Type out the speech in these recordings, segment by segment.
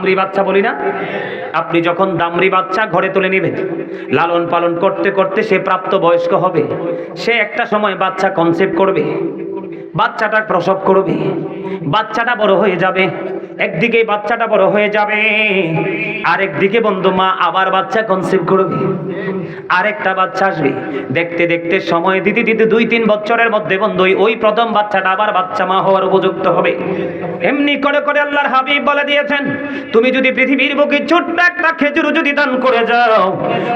দামরি বাচ্চা বলি না, আপনি যখন দামরি বাচ্চা ঘরে তুলে নেবেন, লালন পালন করতে করতে সে প্রাপ্ত বয়স্ক হবে, সে একটা সময় বাচ্চা কনসেপ্ট করবে, বাচ্চাটা প্রসব করবে, বাচ্চাটা বড় হয়ে যাবে, একদিকে বাচ্চাটা বড় হয়ে যাবে, আরেকদিকে বন্ধু মা আবার বাচ্চা কনসেপ্ট করবে, আরেকটা বাচ্চা আসবে, দেখতে দেখতে সময় দিতে দিতে 2-3 বছরের মধ্যে বন্ধু ওই প্রথম বাচ্চাটা আবার বাচ্চা মা হওয়ার উপযুক্ত হবে। এমনি করে করে আল্লাহর হাবিব বলে দিয়েছেন, তুমি যদি পৃথিবীর বুকে ছোট্ট একটা খেজুর যদি দান করে যাও,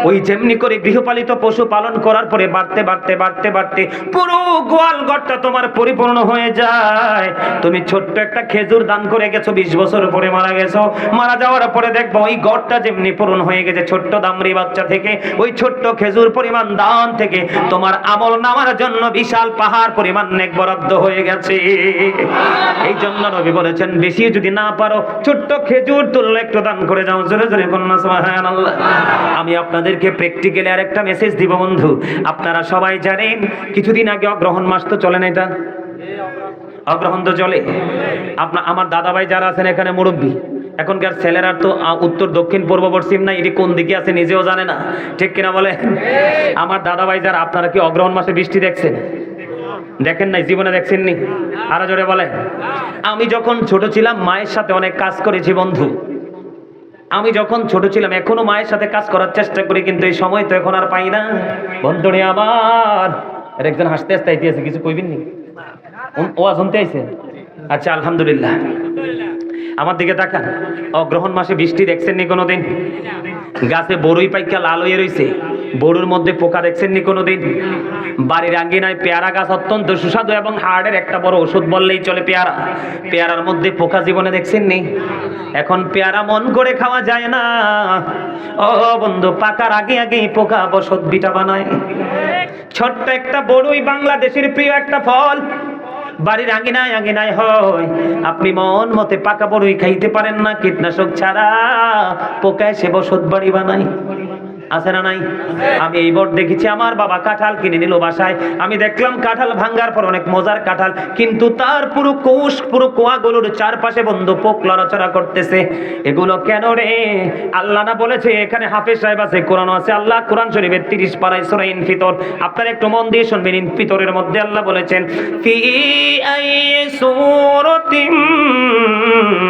ওই যেমনি করে গৃহপালিত পশু পালন করার পরে বাড়তে বাড়তে বাড়তে বাড়তে পুরো গোয়াল ঘরটা তোমার পরিপূর্ণ হয়ে যায়। তুমি ছোট্ট একটা খেজুর দান করে গেছো, 20 বছর পরে মারা গেছো, মারা যাওয়ার পরে দেখবো ওই ঘরটা যেমনি পূরণ হয়ে গেছে ছোট্ট দামরি বাচ্চা থেকে, ওই ছোট্ট খেজুর পরিমাণ দান থেকে তোমার আমল নামার জন্য বিশাল পাহাড় পরিমাণ নেক বরাদ্দ হয়ে গেছে। এই জন্য নবী বলেছেন, বেশি যদি না পারো ছোট্ট খেজুর তুললে একটু দান করে যাও। জোরে জোরে বলুন সুবহানাল্লাহ। আমি আপনাদেরকে প্র্যাকটিক্যালি আরেকটা মেসেজ দিব বন্ধু। আপনারা সবাই জানেন কিছুদিন আগে অগ্রহণ মাস তো চলে না, এটা অগ্রহণ তো চলে। আমার দাদা ভাই যারা আছেন এখানে মুরব্বী, এখনকার ছেলেরা তো উত্তর দক্ষিণ পূর্ব পশ্চিম না, এটি কোন দিকে আছে নিজেও জানে না, ঠিক কিনা বলে? আমার দাদা ভাই যারা, আপনারা কি অগ্রহণ মাসে বৃষ্টি দেখছেন? দেখেন নাই? জীবনে দেখছেননি? আরো জোরে বলে। আমি যখন ছোট ছিলাম মায়ের সাথে অনেক কাজ করেছি বন্ধু। আমি যখন ছোট ছিলাম, এখনো মায়ের সাথে কাজ করার চেষ্টা করি, কিন্তু এই সময় তো এখন আর পাই না বন্ধুরে আমার। একজন হাসতে হাসতে আইতে আছে, কিছু কইবেন নি? ও শুনতে আইছে? আচ্ছা আলহামদুলিল্লাহ। আমার দিকে তাকান, অগ্রহণ মাসে বৃষ্টি দেখছেন নি কোনোদিন? গাছে বড়ই পাইকা লাল হয়ে রয়েছে, বড়ুর মধ্যে পোকা দেখছেন নি কোনোদিন? বাড়ির আঙ্গিনায় পেয়ারা গাছ অত্যন্ত সুস্বাদু এবং হাড়ের একটা বড় ওষুধ বললেই চলে পেয়ারা, পেয়ারার মধ্যে পোকা জীবনে দেখছেন নি? এখন পেয়ারা মন করে খাওয়া যায় না ও বন্ধু, পাকার আগে আগেই পোকা বসত বিটা বানায়। ছোট্ট একটা বড়ই বাংলাদেশের প্রিয় একটা ফল, বাড়ির আঙিনায় আঙিনায় হয়, আপনি মন মতে পাকা বড়ই খাইতে পারেন না, কীটনাশক ছাড়া পোকায় সে বসত বাড়ি বানায়। আছে না নাই? আমি এই বট দেখেছি, আমার বাবা কাঁঠাল কিনে নিল বাসায়, আমি দেখলাম কাঁঠাল ভাঙ্গার পর অনেক মজার কাঁঠাল, কিন্তু তার পুরো কোষ পুরো কোয়াগুলোর চারপাশে বন্ধু পোক লড়াচড়া করতেছে। এগুলো কেন রে? আল্লাহ না বলেছে? এখানে হাফেজ সাহেব আছে, কোরআন আছে, আল্লাহ কোরআন শরীফের 30 পারায় সূরা ইনফিতর, আপনারা একটু মন দিয়ে শুনবেন। ইনফিতরের মধ্যে আল্লাহ বলেছেন, ফি আই সূরাতিম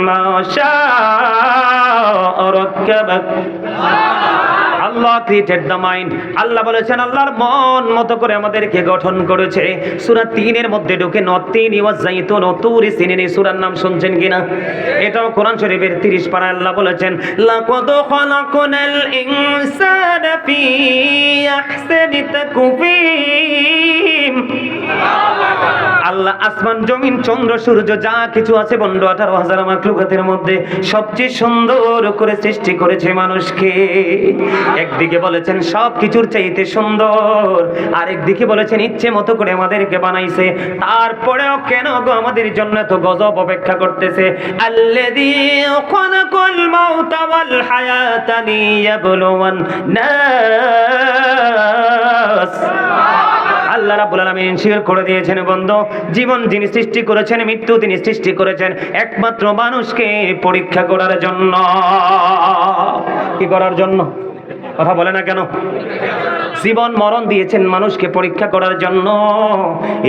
মা শাআ রাক্কাবাক। আল্লাহ ক্রিয়েটেড দ্য মাইন্ড। আল্লাহ বলেছেন আল্লাহর মন মতো করে আমাদেরকে গঠন করেছে। সূরা 3 এর মধ্যে ঢুকে নতিন ওয়াজ যাইতুন ও তুরি সিনিন, এই সূরার নাম শুনছেন কিনা? এটাও কোরআন শরীফের 30 পারায় আল্লাহ বলেছেন, লাকাদ খালাকনাল ইনসানা ফি আহসানি তাকওয়িম। আল্লাহ আসমান জমিন চন্দ্র সূর্য যা কিছু আছে বন্ধু 18,000 মাখলুকাতের মধ্যে সবচেয়ে সুন্দর করে সৃষ্টি করেছে মানুষকে। একদিকে বলেছেন সব কিছুর চাইতে সুন্দর, আরেকদিকে বলেছেন ইচ্ছে মতো করে আমাদেরকে বানাইছে। তারপরেও কেন গো আমাদের জন্য এত গজব অপেক্ষা করতেছে? আল্লাযী খালাকাল মাউতা ওয়াল হায়াতা লিয়াবলুওয়ান্নাস। আল্লাহ রাব্বুল আলামিন শেয়ার করে দিয়েছেন বন্ধু, জীবন যিনি সৃষ্টি করেছেন, মৃত্যু তিনি সৃষ্টি করেছেন একমাত্র মানুষকে পরীক্ষা করার জন্য। কি করার জন্য? কথা বলে না কেন? জীবন মরণ দিয়েছেন মানুষকে পরীক্ষা করার জন্য।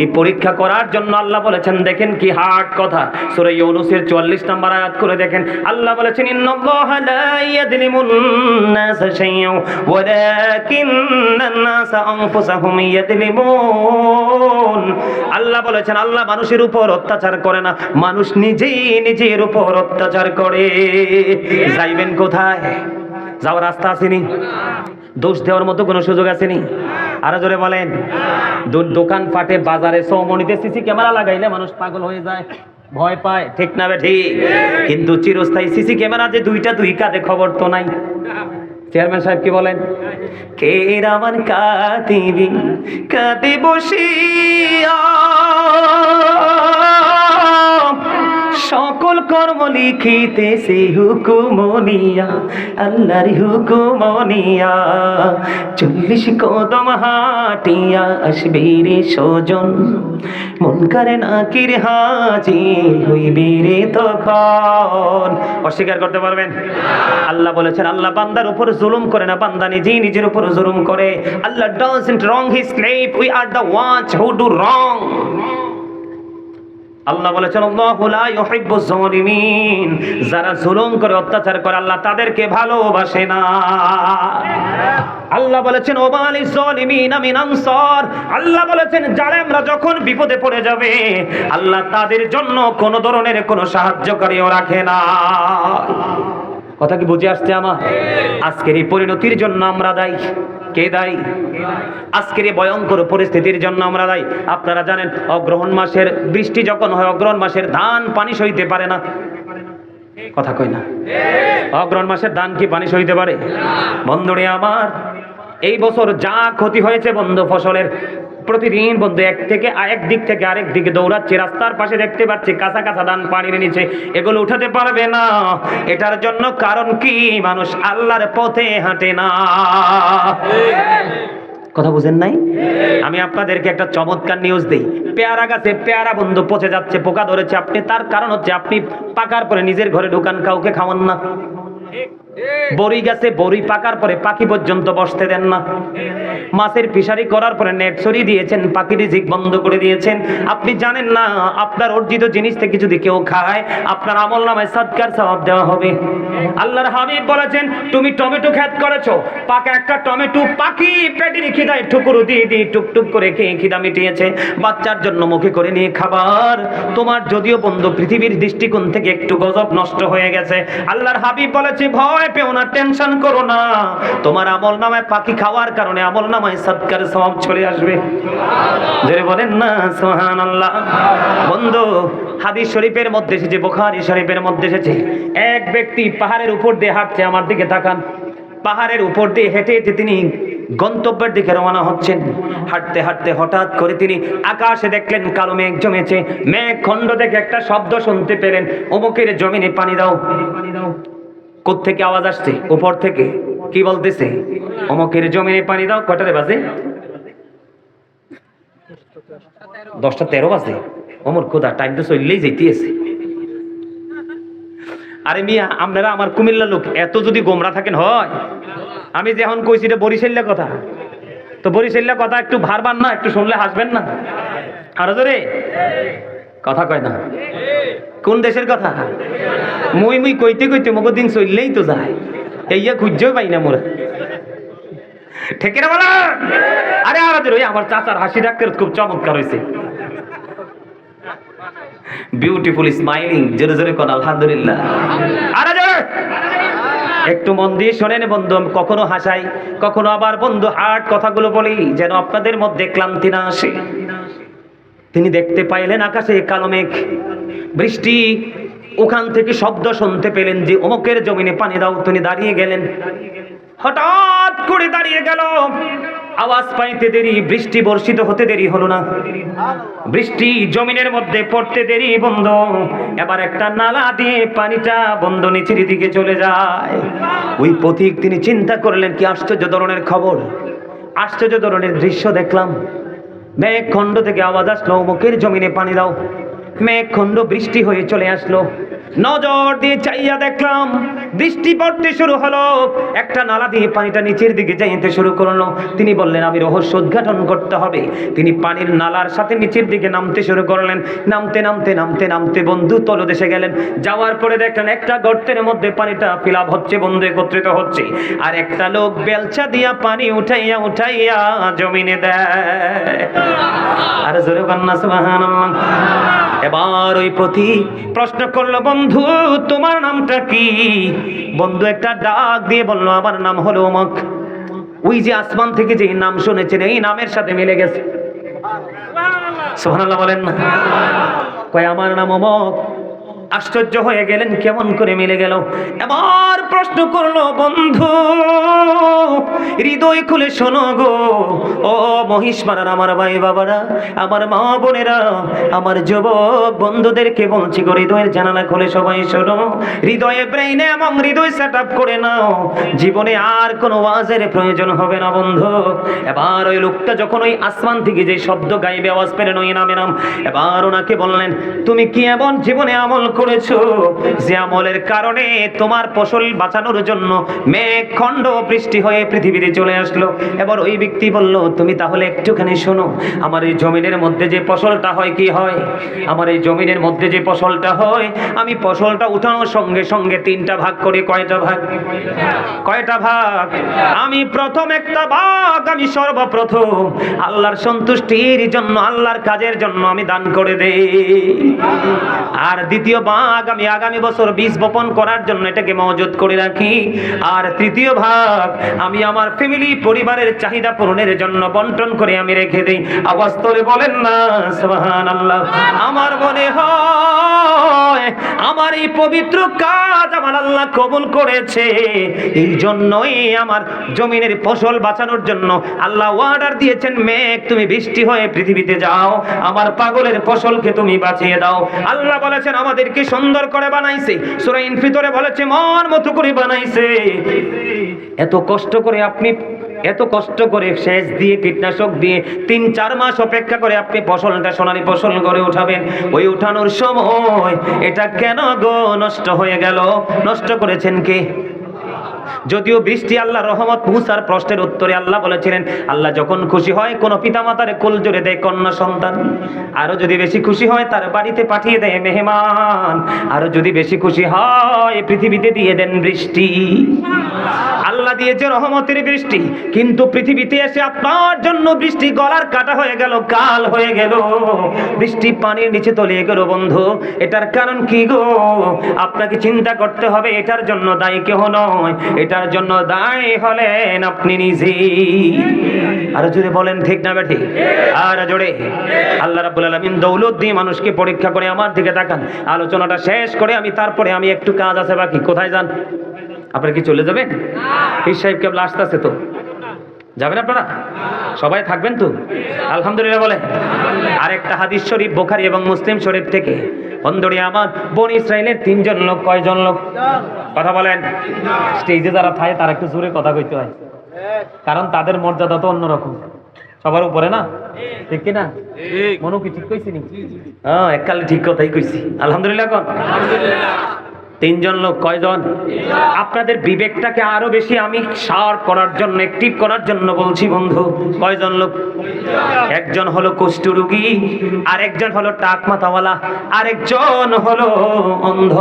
এই পরীক্ষা করার জন্য আল্লাহ বলেছেন, দেখেন কি হার্ড কথা, সূরা ইউনূসের 44 নম্বর আয়াত করে দেখেন। আল্লাহ বলেছেন, ইন্নাল্লাহা লা ইয়াযলিমুন নাসা শাইআন ওয়ালাকিন্নান নাসা আনফুসাহুম ইয়াযলিমুন। আল্লাহ বলেছেন আল্লাহ মানুষের উপর অত্যাচার করে না, মানুষ নিজেই নিজের উপর অত্যাচার করে। যাইবেন কোথায়? যাওয়ার রাস্তা আসেনি, দোষ দেওয়ার মতো কোনো সুযোগ আসেনি। আরো জোরে বলেন। দোকান পাটে বাজারে চৌমনিতে সিসি ক্যামেরা লাগাইলে মানুষ পাগল হয়ে যায়, ভয় পায়, ঠিক না ঠিক? কিন্তু চিরস্থায়ী সিসি ক্যামেরা যে দুই কাঁধে খবর তো নাই। চেয়ারম্যান সাহেব কি বলেন? কে রামান কাঁদিবি কাঁদে বসিয়া সকল সকল কর্ম লিখিতেছে হুকুমনিয়া, আল্লাহর হুকুমনিয়া। 40 কদম হাঁটিয়া আসবে রে সজন, মুনকারে নাকির হাজির হইবে রে তখন। অস্বীকার করতে পারবেন? আল্লাহ বলেছেন আল্লাহ বান্দার উপর জুলুম করে না, বান্দা নিজেই নিজের উপর জুলুম করে। আল্লাহ doesn't wrong his slave, we are the ones who do wrong. আল্লাহ বলেছেন আল্লাহু লা ইউহিব্বুজ জালিমিন, যারা জুলুম করে অত্যাচার করে আল্লাহ তাদেরকে ভালোবাসে না। আল্লাহ বলেছেন ওয়ালিজ জালিমিনা মিন আনসার, আল্লাহ বলেছেন জালেমরা যখন বিপদে পড়ে যাবে আল্লাহ তাদের জন্য কোন ধরনের কোনো সাহায্যকারীও রাখে না। কথা কি বুঝে আসছে আমার? আজকের এই পরিণতির জন্য আমরা দায়ী। কে দায়ী? আজকের এই ভয়ঙ্কর পরিস্থিতির জন্য আমরা দায়ী। আপনারা জানেন অগ্রহণ মাসের বৃষ্টি যখন হয়, অগ্রহণ মাসের ধান পানি সইতে পারে না। কথা কই না? অগ্রহণ মাসের ধান কি পানি সইতে পারে? বন্ধুরে আমার, এই বছর যা ক্ষতি হয়েছে বন্ধু ফসলের, প্রতিদিন বন্ধু এক দিক থেকে আরেক দিকে দৌড়াচ্ছে, রাস্তার পাশে দেখতে পাচ্ছি কাঁচা কাঁচা ধান পানির নিচে, এগুলো উঠাতে পারবে না। এটার জন্য কারণ কি? মানুষ আল্লাহর পথে হাঁটে না। কথা বুঝেন নাই? আমি আপনাদেরকে একটা চমৎকার নিউজ দেই। পেয়ারা গাছে পেয়ারা বন্ধু পচে যাচ্ছে, পোকা ধরেছে। আপনি তার কারণ হচ্ছে আপনি পাকার পরে নিজের ঘরে ঢুকান, কাউকে খাওয়ান না। বড়ি গাছে বড়ি পাকার পরে পাখি পর্যন্ত বসতে দেন না। মাছের ফিশারি করার পরে নেট সরিয়ে দিয়েছেন, পাখি রিজিক বন্ধ করে দিয়েছেন। আপনি জানেন না আপনার অর্জিত জিনিস থেকে যদি কেউ খায় আপনার আমলনামায় সাদকার সওয়াব দেওয়া হবে। আল্লাহর হাবিব বলেছেন তুমি টমেটো ক্ষেত করেছো, পাকা একটা টমেটো পাখি পেটে খিদায় ঠুকুরু দিয়ে দিয়ে টুকটুক করে খেয়ে খিদা মিটিয়েছে, বাচ্চার জন্য মুখে করে নিয়ে খাবার। তোমার যদিও বন্ধু পৃথিবীর দৃষ্টিকোণ থেকে একটু গজব নষ্ট হয়ে গেছে, আল্লাহর হাবিব বলেছে ভয় পেও না, টেনশন করো না, তোমার আমলনামায় পাখি খাওয়ার কারণে আমলনামায় সাদকার সওয়াব চলে আসবে। জোরে বলেন না সুবহানাল্লাহ। বন্ধু হাদিস শরীফের মধ্যে এসেছে, বুখারী শরীফের মধ্যে এসেছে, এক ব্যক্তি পাহাড়ের উপর দিয়ে হাঁটছে। আমার দিকে তাকান। পাহাড়ের উপর দিয়ে হেঁটে হেঁটে তিনি গন্তব্যের দিকে রওনা হচ্ছেন। হাঁটতে হাঁটতে হঠাৎ করে তিনি আকাশে দেখলেন কালো মেঘ জমেছে। মেঘ খণ্ড থেকে একটা শব্দ শুনতে পেলেন, অমুকের জমিনে পানি দাও। কোত্থেকে আওয়াজ আসছে? উপর থেকে। কি বলতেছে? অমুকের জমিনে পানি দাও। কটারে বাজে? 10:13 বাজে। অমর খোদা, টাইম তো চললেই যেতেছে। আরে মিয়া, আপনারা আমার কুমিল্লা লোক, এত যদি গোমরা থাকেন হয়? আমি যে এখন কইছি এটা বরিশাল্লা কথা, তো বরিশাল্লা কথা একটু ভারবার না, একটু শুনলে হাসবেন না? আরো জোরে কথা কয় না? কোন দেশের কথা? মুই মুই কইতে কইতে মগো দিন চললেই তো যায়, এইয়া খুঁজেও পাই না মোরা। ঠিক না বলা? আরে আরো জোরে। আমার চাচার হাসি ডাক্তার খুব চমৎকার হয়েছে, বিউটিফুল স্মাইলিং। জোরে জোরে কোন আলহামদুলিল্লাহ। আরে জোরে একটু মন দিয়ে শোনেন বন্ধু। কখনো হাসাই, কখনো আবার বন্ধু হার্ট কথাগুলো বলি যেন আপনাদের মধ্যে ক্লান্তি না আসে। তিনি দেখতে পাইলেন আকাশে কালো মেঘ, বৃষ্টি। ওখান থেকে শব্দ শুনতে পেলেন যে অমুকের জমিনে পানি দাও। তিনি দাঁড়িয়ে গেলেন। হঠাৎ করে দাঁড়িয়ে গেল, আওয়াজ পাইতে দেরি, বৃষ্টি বর্ষিত হতে দেরি হলো না, বৃষ্টি জমিনের মধ্যে পড়তে দেরি বন্ধ। এবার একটা নালা দিয়ে পানিটা বন্ধ নিচের দিকে চলে যায়। ওই পথিক তিনি চিন্তা করলেন কি আশ্চর্য ধরনের খবর, আশ্চর্য ধরনের দৃশ্য দেখলাম। মেঘ খণ্ড থেকে আওয়াজ আসলো অমুকের জমিনে পানি দাও। মেঘ খণ্ড বৃষ্টি হয়ে চলে আসলো। নজর দিয়ে চাইয়া দেখলাম বৃষ্টি পড়তে শুরু হলো, একটা নালা দিয়ে পানিটা নিচের দিকে যাইতে শুরু করলো। তিনি বললেন আমি রহস্য উদ্ঘাটন করতে হবে। তিনি পানির নালার সাথে নিচের দিকে নামতে শুরু করলেন। নামতে নামতে নামতে নামতে বন্ধু তলদেশে গেলেন। যাওয়ার পরে দেখলেন একটা গর্তের মধ্যে পানিটা ফিল আপ হচ্ছে বন্ধু, একত্রিত হচ্ছে। আর একটা লোক বেলচা দিয়া পানি উঠাইয়া উঠাইয়া জমিনে দেয়। আর জোরে বন্না সুবহানাল্লাহ। এবার ওই পথিক প্রশ্ন করলো বন্ধু তোমার নামটা কি? বন্ধু একটা ডাক দিয়ে বলল আমার নাম হলো অমুক। ওই যে আসমান থেকে যে নাম শুনেছেন এই নামের সাথে মিলে গেছে। সুবহানাল্লাহ বলেন না? কয় আমার নাম অমুক। আশ্চর্য হয়ে গেলেন, কেমন করে মিলে গেল? এবার প্রশ্ন করলো, বন্ধু হৃদয় খুলে শোনো গো, ও মহিষমারার আমার ভাই বাবারা, আমার মা বোনেরা, আমার যুবক বন্ধুদেরকে বলছি গো, হৃদয়ের জানালা খুলে সবাই শোনো, হৃদয়ে ব্রেইনে এবং হৃদয় সেট আপ করে নাও, জীবনে আর কোনো ওয়াজের প্রয়োজন হবে না বন্ধু। এবার ওই লোকটা যখন ওই আসমান থেকে যে শব্দ গাইবে, আওয়াজ পেলেন, ওই নামে নাম, এবার ওনাকে বললেন, তুমি কি এমন জীবনে আমল করেছো যে আমলের কারণে তোমার ফসল বাঁচানোর জন্য মেঘ খণ্ড বৃষ্টি হয়ে পৃথিবীতে চলে আসলো? এবার ওই ব্যক্তি বলল, তুমি তাহলে একটুখানি শোনো, আমার এই জমিনের মধ্যে যে ফসলটা হয়, কি হয়, আমার এই জমিনের মধ্যে যে ফসলটা হয়, আমি ফসলটা উঠানোর সঙ্গে সঙ্গে তিনটা ভাগ করি। কয়টা ভাগ? কয়টা ভাগ? আমি প্রথম একটা ভাগ আমি সর্বপ্রথম আল্লাহর সন্তুষ্টির জন্য, আল্লাহর কাজের জন্য আমি দান করে দেই। আর দ্বিতীয় ভাগ আমি আগামী বছর বীজ বপন করার জন্য এটাকে মজুত করে রাখি। আর তৃতীয় ভাগ আমি আমার ফ্যামিলি, পরিবারের চাহিদা পূরণের জন্য বন্টন করে আমি রেখে দেই। আওয়াজ করে বলেন না সুবহানাল্লাহ। আমার মনে হয় আমার এই পবিত্র কাজ আমার আল্লাহ কবুল করেছে, এই জন্যই আমার জমিনের ফসল বাঁচানোর জন্য আল্লাহ অর্ডার দিয়েছেন, মেঘ তুমি বৃষ্টি হয়ে পৃথিবীতে যাও, আমার পাগলের ফসলকে তুমি বাঁচিয়ে দাও। আল্লাহ বলেছেন আমাদেরকে সুন্দর করে বানাইছে, সূরা ইনফিতরে বলেছে মন মতো করে বানাইছে। এত কষ্ট করে আপনি, এত কষ্ট করে সেচ দিয়ে, কীটনাশক দিয়ে ৩-৪ মাস অপেক্ষা করে আপনি ফসলটা সোনালী ফসল করে উঠাবেন, ওই উঠানোর সময় এটা কেন গো নষ্ট হয়ে গেল? নষ্ট করেছেন কে? যদিও বৃষ্টি আল্লাহ রহমত, মুসার প্রশ্নের উত্তরে আল্লাহ বলেছিলেন, আল্লাহ যখন খুশি হয় কোন পিতামাতার কোল জোরে দেয় কন্যা সন্তান, আরো যদি বেশি খুশি হয় তার বাড়িতে পাঠিয়ে দেয় মেহমান, আরো যদি বেশি খুশি হয় পৃথিবীতে দিয়ে দেন বৃষ্টি। আল্লাহ দিয়েছে রহমতের বৃষ্টি, কিন্তু পৃথিবীতে এসে আপনার জন্য বৃষ্টি গলার কাটা হয়ে গেল, কাল হয়ে গেল, বৃষ্টি পানির নিচে তলিয়ে গেল। বন্ধু এটার কারণ কি গো? আপনাকে চিন্তা করতে হবে, এটার জন্য দায়ী কেউ নয়, এটার জন্য দায়ী হলেন আপনি নিজেই। আর জোরে বলেন ঠিক না বেঠি? আর জোরে। আল্লাহ রাব্বুল আলামিন দৌলত দিয়ে মানুষকে পরীক্ষা করে। আমার দিকে তাকান, আলোচনাটা শেষ করে তারপরে আমি একটু কাজ আছে বাকি। কোথায় যান? আপনারা কি চলে যাবেন? পীর সাহেব কেবল আসতেছে তো, যাবেন আপনারা? সবাই থাকবেন তো? আলহামদুলিল্লাহ বলে। আরেকটা হাদিস শরীফ বুখারী এবং মুসলিম শরীফ থেকে, বন্ধুরে আমার, বনি ইসরাইলের 3 জন লোক। কয়জন লোক? কথা বলেন। স্টেজে যারা থাকে তারা একটু জোরে কথা কইতে হয়, কারণ তাদের মর্যাদা তো অন্যরকম, সবার উপরে না, ঠিক কি না? মনু কি ঠিক কইছি নি? হ্যাঁ, এককালে ঠিক কথাই কইছি। আলহামদুলিল্লাহ কোন? আলহামদুলিল্লাহ। 3 জন লোক। কয়জন? আপনাদের বিবেকটাকে আরো বেশি আমি শার্প করার জন্য, অ্যাক্টিভ করার জন্য বলছি বন্ধু। কয়জন লোক? একজন হলো কুষ্ঠরোগী, আরেকজন হলো টাক মাথাওয়ালা, আরেকজন হলো অন্ধ।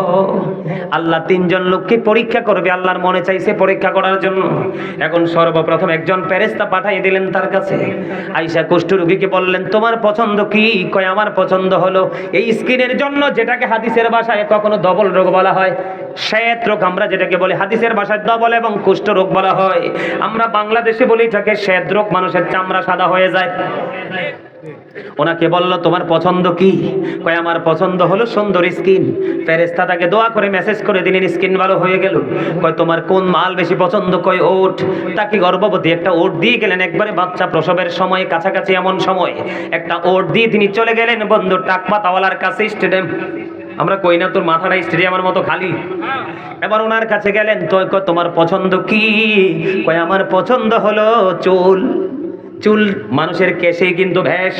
আল্লাহ 3 জন লোককে পরীক্ষা করবে, আল্লাহর মনে চাইছে পরীক্ষা করার জন্য। এখন সর্বপ্রথম একজন ফেরেশতা পাঠিয়ে দিলেন তার কাছে। আয়েশা কুষ্ঠরোগীকে বললেন, তোমার পছন্দ কি? কয় আমার পছন্দ হলো এই স্কিনের জন্য, যেটাকে হাদিসের ভাষায় কখনো ডবল রোগ বলা হয়, শ্বেত রোগ আমরা যেটাকে বলি, হাদিসের ভাষায় ডবল এবং কুষ্ঠ রোগ বলা হয়। আমরা বাংলাদেশে বলি এটাকে শ্বেত রোগ, মানুষের চামড়া সাদা হয়ে যায়। ওনাকে বলল তোমার পছন্দ কি? কয় আমার পছন্দ হলো সুন্দর স্কিন। ফেরেশতা তাকে দোয়া করে মেসেজ করে দিলেন, স্কিন ভালো হয়ে গেল। কয় তোমার কোন মাল বেশি পছন্দ? কয় ওট। তাকে গর্ভবতী একটা ওট দিয়ে গেলেন, একবারে বাচ্চা প্রসবের সময় কাছাকাছি এমন সময় একটা ওট দিয়ে তিনি চলে গেলেন বন্ধু টাকমাতাওয়ালার কাছে, স্টেডিয়াম। আমরা কই না তোর মাথাটা স্টেডিয়ামের মতো খালি। এবার ওনার কাছে গেলেন, তো তোমার পছন্দ কি? কয় আমার পছন্দ হলো চুল। চুল মানুষের কেশেই কিন্তু ভেষ,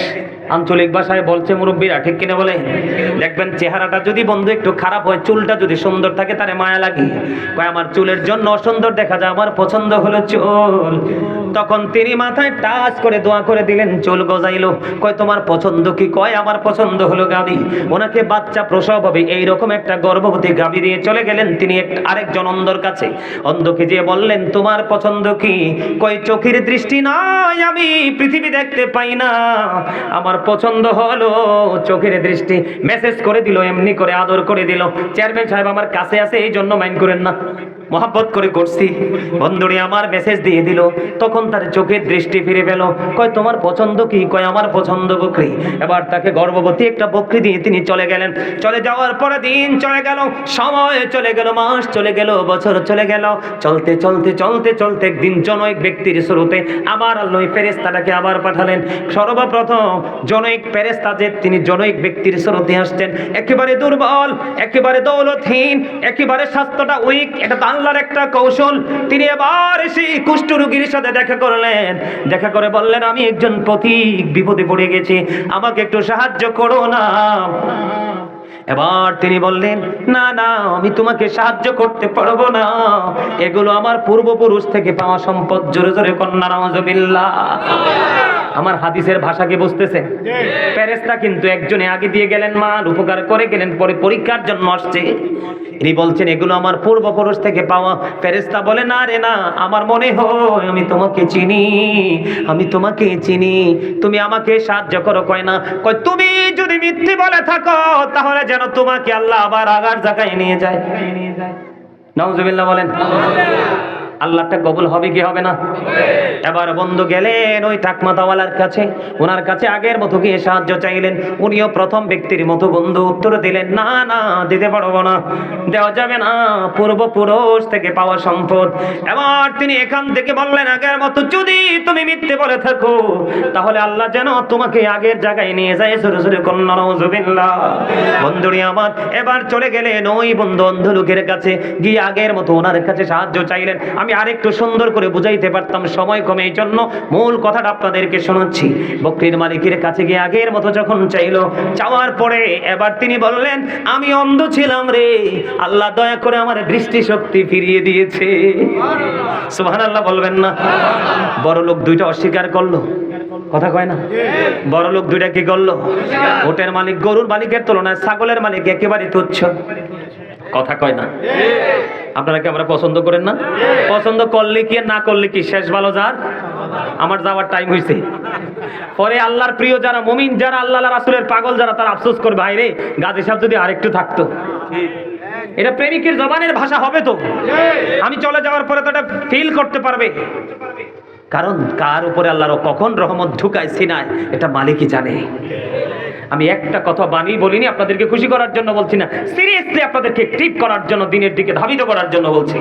আঞ্চলিক ভাষায় বলছে মুরব্বীরা, ঠিক কিনা বলে? দেখবেন চেহারাটা যদি বন্ধু একটু খারাপ হয়, চুলটা যদি সুন্দর থাকে তারে মায়া লাগে। কয় আমার চুলের জন্য অসুন্দর দেখা যায়, আমার পছন্দ হলো চুল। তখন তিনি মাথায় টাচ করে দোয়া করে দিলেন, চুল গজাইলো। কয় তোমার পছন্দ কি? কয় আমার পছন্দ হলো গাভী। ওনাকে বাচ্চা প্রসব হবে এইরকম একটা গর্ভবতী গাভী দিয়ে চলে গেলেন তিনি আরেকজন অন্ধর কাছে। অন্ধকে দিয়ে বললেন, তোমার পছন্দ কি? কয় চোখের দৃষ্টি নাই, আমি পৃথিবী দেখতে পাই না, আমার পছন্দ হলো চোখের দৃষ্টি। মেসেজ করে দিল, এমনি করে আদর করে দিল। চেয়ারম্যান সাহেব আমার কাছে আছে, এই জন্য মাইন্ড করেন না। মহব্বত করে করছি। বন্ধুরে আমার মেসেজ দিয়ে দিল, তখন তার চোখের দৃষ্টি ফিরে পেল, কয় তোমার পছন্দ কি? কয় আমার পছন্দ বকরি। এবার তাকে গর্ভবতী একটা বকরি দিয়ে তিনি চলে গেলেন। চলে যাওয়ার পরে দিন চলে গেল, সময় চলে গেল, মাস চলে গেল, বছর চলে গেল। চলতে চলতে চলতে চলতে একদিন জনৈক ব্যক্তির শুরুতে আমার আল্লাহ ফেরেশতাটাকে আবার পাঠালেন। সর্বপ্রথম জনৈক ফেরেশতা যে তিনি জনৈক ব্যক্তির শুরুতে আসছেন, একেবারে দুর্বল, একেবারে দৌলতহীন, একেবারে স্বাস্থ্যটা উইক। এটা তো আল্লাহর একটা কৌশল। তিনি এবার সেই কুষ্ঠ রোগীর সাথে দেখা করলেন, দেখা করে বললেন, আমি একজন পথিক, বিপদে পড়ে গেছি, আমাকে একটু সাহায্য করো না। এবার তিনি বললেন, না না, আমি তোমাকে সাহায্য করতে পারবো না, এগুলো আমার পূর্বপুরুষ থেকে পাওয়া সম্পদ। জোরে জোরে কন্যা নাউজুবিল্লাহ। আমার হাদিসের ভাষা কি বুঝতেছে? ফেরেশতা কিন্তু একজনে আগে দিয়ে গেলেন, মার উপকার করে গেলেন, পরে পরীক্ষার জন্য আসছে। ইনি বলছেন এগুলো আমার পূর্বপুরুষ থেকে পাওয়া। ফেরেশতা বলে, না রে না, আমার মনে হয় আমি তোমাকে চিনি, আমি তোমাকে চিনি, তুমি আমাকে সাহায্য করো। কয় না, কয় তুমি যদি মিথ্যে বলে থাকো তাহলে যেন তোমাকে আল্লাহ আবার আগার জায়গায় নিয়ে যায়। নাউজুবিল্লাহ বলেন। আল্লাহটা কবুল হবে কি হবে না? এবার বন্ধু গেলেন ওই টাকমাতাওয়ালার কাছে, ওনার কাছে আগের মতো গিয়ে সাহায্য চাইলেন। উনিও প্রথম ব্যক্তির মতো বন্ধু উত্তর দিলেন, না না, দিতে পারবো না, দেওয়া যাবে না, পূর্বপুরুষ থেকে পাওয়া সম্পদ। এবার তিনি এখান থেকে বললেন, আগের মতো যদি তুমি মিথ্যে বলে থাকো তাহলে আল্লাহ যেন তোমাকে আগের জায়গায় নিয়ে যায়। জোরে জোরে কন্যা নাউজুবিল্লাহ। বন্ধুরি আমার এবার চলে গেলেন ওই বন্ধু অন্ধ লোকের কাছে, গিয়ে আগের মতো ওনার কাছে সাহায্য চাইলেন। আমি আরেকটু সুন্দর করে বুঝাইতে পারতাম, সময় কমে, এই জন্য মূল কথাটা আপনাদেরকে শোনাচ্ছি। বকরির মালিকের কাছে গিয়ে আগের মতো যখন চাইলো, চাওয়ার পরে এবার তিনি বললেন, আমি অন্ধ ছিলাম রে, আল্লাহ দয়া করে আমার দৃষ্টিশক্তি ফিরিয়ে দিয়েছে। সুবহানাল্লাহ বলবেন না? বড় লোক দুইটা অস্বীকার করলো, কথা কয় না? বড় লোক দুইটা কি করলো? ওটের মালিক গরুর মালিকের তুলনায় ছাগলের মালিক একেবারে তুচ্ছ, কথা কয় না? আপনারা কি আমরা পছন্দ করেন না? পছন্দ করলে কি না করলে কি, শেষ ভালো যার। আমার যাওয়ার টাইম হয়েছে। পরে আল্লাহর প্রিয় যারা মুমিন, যারা আল্লাহ রাসূলের পাগল যারা, তারা আফসোস করবে, ভাই রে গাজী সাহেব যদি আরেকটু থাকতো। এটা প্রেমিকের জবানের ভাষা হবে তো, আমি চলে যাওয়ার পরে তো এটা ফিল করতে পারবে। কারণ কার উপরে আল্লাহর কখন রহমত ঢুকায় সিনায়, এটা মালিকই জানে। আমি একটা কথা বানিয়ে বলিনি, আপনাদেরকে খুশি করার জন্য বলছি না, সিরিয়াসলি আপনাদেরকে ট্রিপ করার জন্য, দিনের দিকে ধাবিত করার জন্য বলছি।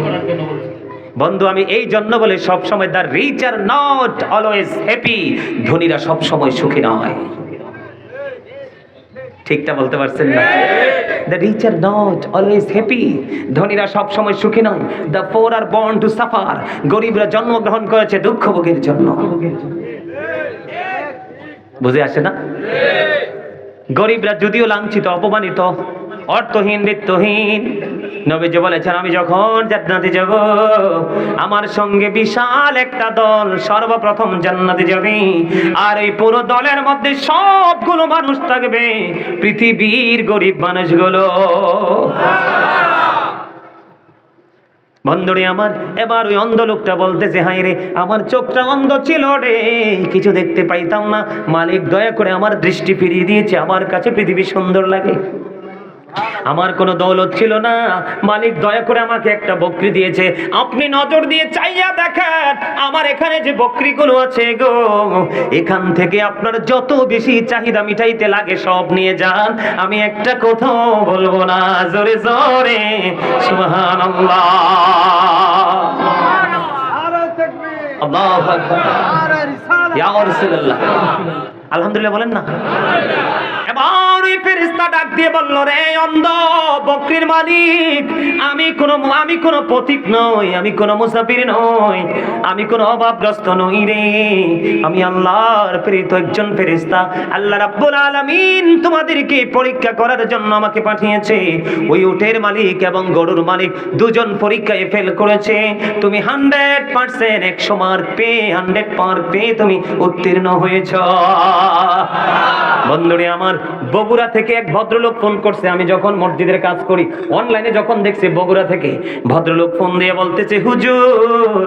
বন্ধু আমি এই জন্য বলে সব সময় the rich are not always happy, ধনীরা সব সময় সুখী নয়। ঠিকটা বলতে পারছেন না? The rich are not always happy, ধনীরা সব সময় সুখী নয়। The poor are born to suffer, গরিবরা জন্মগ্রহণ করেছে দুঃখ ভোগের জন্য। বুঝে আসে না? গরিবরা যদিও লাঞ্ছিত, অপমানিত, অর্থহীন, বৃত্তহীন, নবীজি বলেছেন, আমি যখন জান্নাতে যাব আমার সঙ্গে বিশাল একটা দল সর্বপ্রথম জান্নাতে যাবে, আর এই পুরো দলের মধ্যে সবগুলো মানুষ থাকবে পৃথিবীর গরিব মানুষগুলো। বন্ধুরে আমার এবার ওই অন্ধ লোকটা বলতেছে, হাই রে আমার চোখটা অন্ধ ছিল রে, কিছু দেখতে পাইতাম না, মালিক দয়া করে আমার দৃষ্টি ফিরিয়ে দিয়েছে, আমার কাছে পৃথিবী সুন্দর লাগে। আমার কোনো দৌলত ছিল না, মালিক দয়া করে আমাকে একটা বকরি দিয়েছে। আপনি নজর দিয়ে চাইয়া দেখেন আমার এখানে যে বকরিগুলো আছে গো, এখান থেকে আপনার যত বেশি চাহিদা মিটাইতে লাগে সব নিয়ে যান, আমি একটা কথাও বলবো না। জোরে জোরে সুবহানাল্লাহ, আল্লাহু আকবার, ইয়া রাসূলুল্লাহ, আলহামদুলিল্লাহ বলেন না? এবার ওই ফেরেশতা ডাক দিয়ে বলল, রে অন্ধ বকরির মালিক, আমি কোনো পথিক নই, আমি কোনো মুসাফির নই, আমি কোনো অভাবগ্রস্ত নই রে, আমি আল্লাহর প্রেরিত একজন ফেরেশতা। আল্লাহ রাব্বুল আলামিন তোমাদেরকে পরীক্ষা করার জন্য আমাকে পাঠিয়েছে। ওই উটের মালিক এবং গরুর মালিক দুজন পরীক্ষায় ফেল করেছে, তুমি 100% 100 মার্ক পেয়ে 100 মার্ক পেয়ে তুমি উত্তীর্ণ হয়েছ। বন্ধুরে আমার বগুড়া বগুড়া থেকে এক ভদ্রলোক ফোন করছে, আমি যখন মসজিদের কাজ করি অনলাইনে যখন দেখছি বগুড়া থেকে ভদ্রলোক ফোন দিয়ে বলতেছে, হুজুর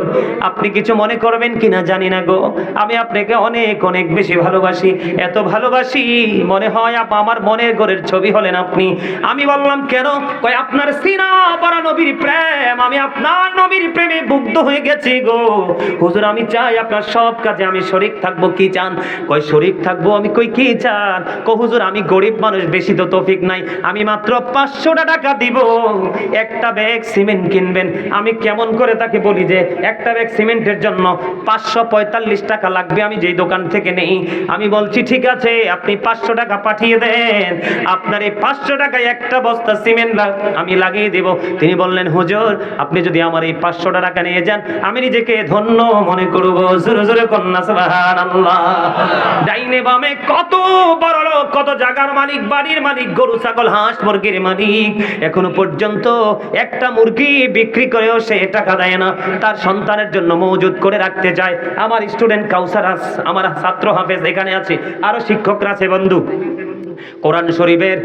আপনি কিছু মনে করবেন কিনা জানি না গো, আমি আপনাকে অনেক অনেক বেশি ভালোবাসি, এত ভালোবাসি মনে হয় আমার মনের ঘরের ছবি হলেন আপনি। আমি বললাম কেন? কয় আপনার সিনা পরা নবীর প্রেম, আমি আপনার নবীর প্রেমে মুগ্ধ হয়ে গেছি গো হুজুর, আমি চাই আপনার সব কাজে আমি শরীক থাকবো। কি চান? কয় শরীক থাকবো। আমি কই কি চান? কয় হুজুর আমি গরিব মানুষ, বেশি তো তৌফিক নাই, আমি মাত্র 500 টাকা দিব, একটা ব্যাগ সিমেন্ট কিনবেন। আমি কেমন করে তাকে বলি যে একটা ব্যাগ সিমেন্টের জন্য 545 টাকা লাগবে, আমি যেই দোকান থেকে নেই। আমি বলছি ঠিক আছে আপনি 500 টাকা পাঠিয়ে দেন, আপনার এই 500 টাকায় একটা বস্তা সিমেন্ট আমি লাগিয়ে দেব। তিনি বললেন হুজুর আপনি যদি আমার এই 500 টাকা নিয়ে যান আমি নিজেকে ধন্য মনে করব। জোরে জোরে কন্যা সুবহানাল্লাহ। ডাইনে বামে কত বড় লোক, কত জায়গার মালিক, বাড়ির মালিক, গরু ছাগল হাঁস মুরগির মালিক, এখনো পর্যন্ত একটা মুরগি বিক্রি করেও সে টাকা দেয় না, তার সন্তানের জন্য মজুদ করে রাখতে চায়। আমার স্টুডেন্ট কাউসার, আমার ছাত্র হাফেজ এখানে আছে, আরো শিক্ষকরা আছে বন্ধু। কোরআন শরীফের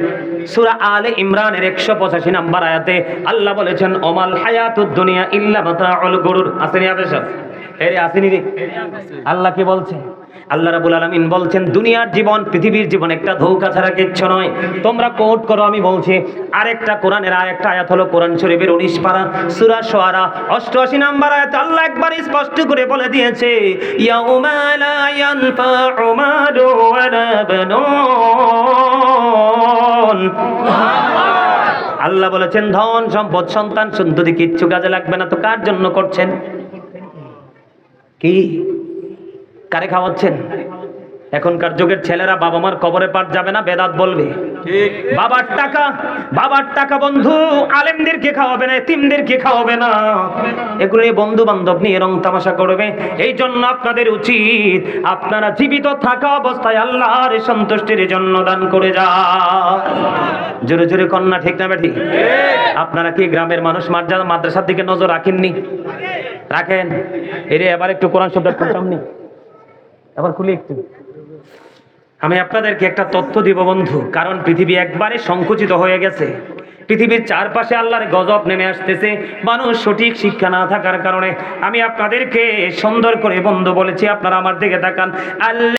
সূরা আলে ইমরানের 185 নম্বর আয়াতে আল্লাহ বলেছেন ওমাল হায়াতুদ দুনিয়া ইল্লা মাতাউল গুরুর। আসেনি আবেশা এরে আসেনি রে? আল্লাহ কি বলছে? আল্লাহ রাব্বুল আলামিন বলছেন দুনিয়ার জীবন, পৃথিবীর জীবন একটা ধোঁকা ছাড়া কিচ্ছু নয়। তোমরা কোট করো, আমি বলছি। আরেকটা কোরআনের আরেকটা আয়াত হলো কোরআন শরীফের 19 পারা সূরা শুআরা 88 নম্বর আয়াত আল্লাহ একবার স্পষ্ট করে বলে দিয়েছে ইয়াউমা লা ইয়ানফাউ মালু ওয়ালা বানুন। আল্লাহ বলেছেন ধন সম্পদ সন্তান সন্ততি কিচ্ছু কাজে লাগবে না। তো কার জন্য করছেন? কি কারে খাওয়াচ্ছেন? এখনকার যুগের ছেলেরা বাবা মার কবরে পাঠ যাবে না, বেদাত বলবে। বাবার টাকা বন্ধু আলেমদেরকে খাওয়াবে না, এতিমদেরকে খাওয়াবে না, এগুলো বন্ধু বান্ধব নিয়ে রং তামাশা করবে। এই জন্য আপনাদের উচিত আপনারা জীবিত থাকা অবস্থায় আল্লাহর সন্তুষ্টির জন্য দান করে যান। জোরে জোরে কন্যা ঠিক না বেঠি? আপনারা কি গ্রামের মানুষ মাদ্রাসার দিকে নজর রাখেননি? রাখেন। এরে এবার একটু কোরআন শব্দ সামনে এবার খুলি একটু। আমি আপনাদেরকে একটা তথ্য দিব বন্ধু, কারণ পৃথিবী একবারে সংকুচিত হয়ে গেছে, পৃথিবীর চারপাশে আল্লাহর গজব নেমে আসতেছে মানুষ সঠিক শিক্ষা না থাকার কারণে। আমি আপনাদেরকে সুন্দর করে বন্ধু বলেছি, আপনারা আমার দিকে তাকান। আল্লাহ